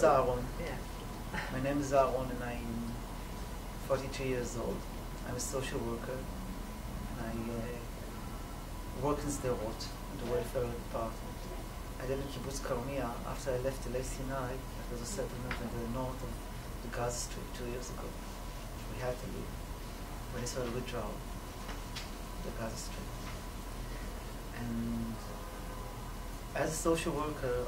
Aharon. Yeah. My name is Aharon and I'm 43 years old. I'm a social worker and I work in Sderot, in the welfare department. I live in Kibbutz Karmia. After I left the Sinai, it was a settlement in the north of the Gaza Strip 2 years ago. We had to leave when they started withdrawal, the Gaza Strip. And as a social worker,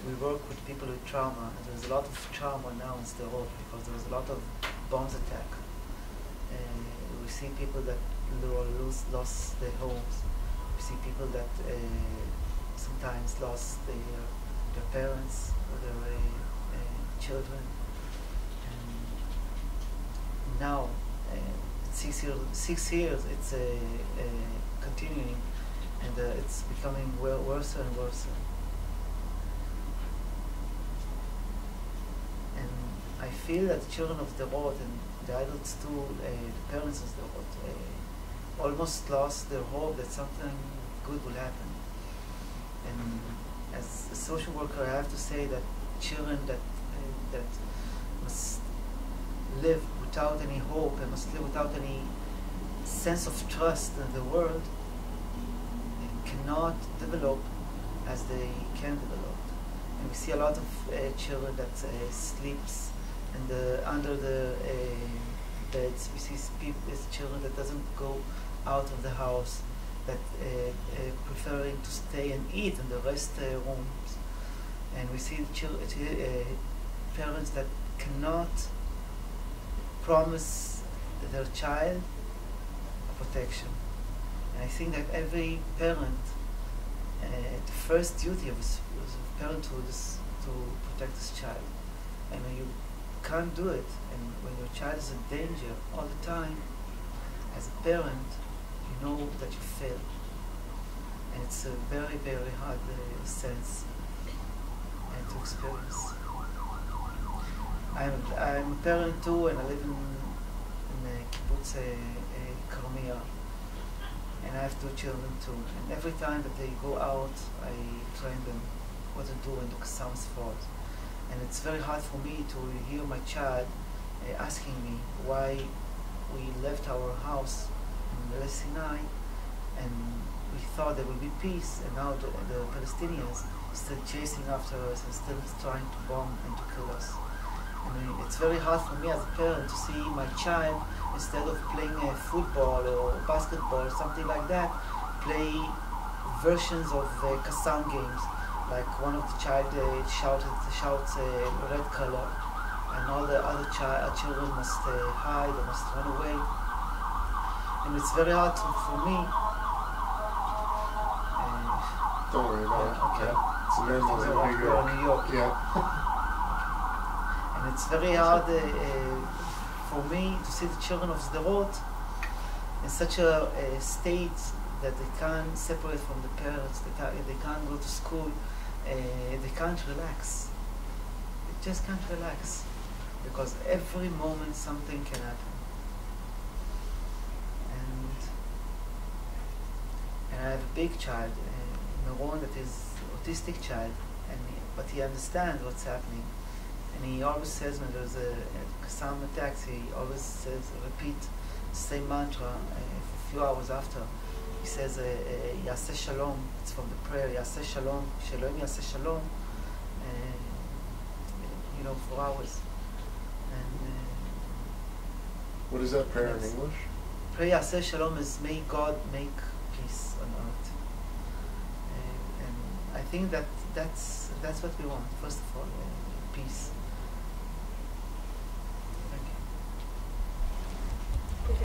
we work with people with trauma, and there's a lot of trauma now in Sderot because there's a lot of bombs attack. We see people that lost their homes. We see people that sometimes lost their parents or their children. And now, 6 years, it's continuing. And it's becoming worse and worse. And I feel that the children of Sderot and the adults too, the parents of Sderot, almost lost their hope that something good will happen. And as a social worker, I have to say that children that must live without any hope and must live without any sense of trust in the world cannot develop as they can develop. And we see a lot of children that sleeps under the beds. We see children that doesn't go out of the house, that preferring to stay and eat in the rest rooms. And we see parents that cannot promise their child protection. And I think that every parent, the first duty of a parenthood is to protect his child. And when you can't do it, and when your child is in danger all the time, as a parent, you know that you fail. And it's a very, very hard sense to experience. I'm a parent too, and I live in Kibbutz Karmia. And I have 2 children too. And every time that they go out, I train them what to do in the quassam sport. And it's very hard for me to hear my child asking me why we left our house in the Sinai and we thought there would be peace, and now the Palestinians still chasing after us and still trying to bomb and to kill us. I mean, it's very hard for me as a parent to see my child, instead of playing football or basketball or something like that, play versions of quassam games. Like one of the child shouts red color, and all the other children must hide or must run away. And it's very hard for me. Don't worry about it. Okay. Yeah. It's in New York. Yeah. And it's very hard for me to see the children of Sderot in such a state that they can't separate from the parents, they can't go to school, they can't relax. They just can't relax because every moment something can happen. And I have a big child, Meron, that is autistic child, but he understands what's happening. And he always says when there's a quassam attack, he always says, repeat the same mantra for a few hours after. He says, Yaseh Shalom, it's from the prayer, Yaseh Shalom, Shalom Yaseh Shalom, for hours. And what is that prayer in English? Prayer Yaseh Shalom is, may God make peace on earth. And I think that's what we want, first of all.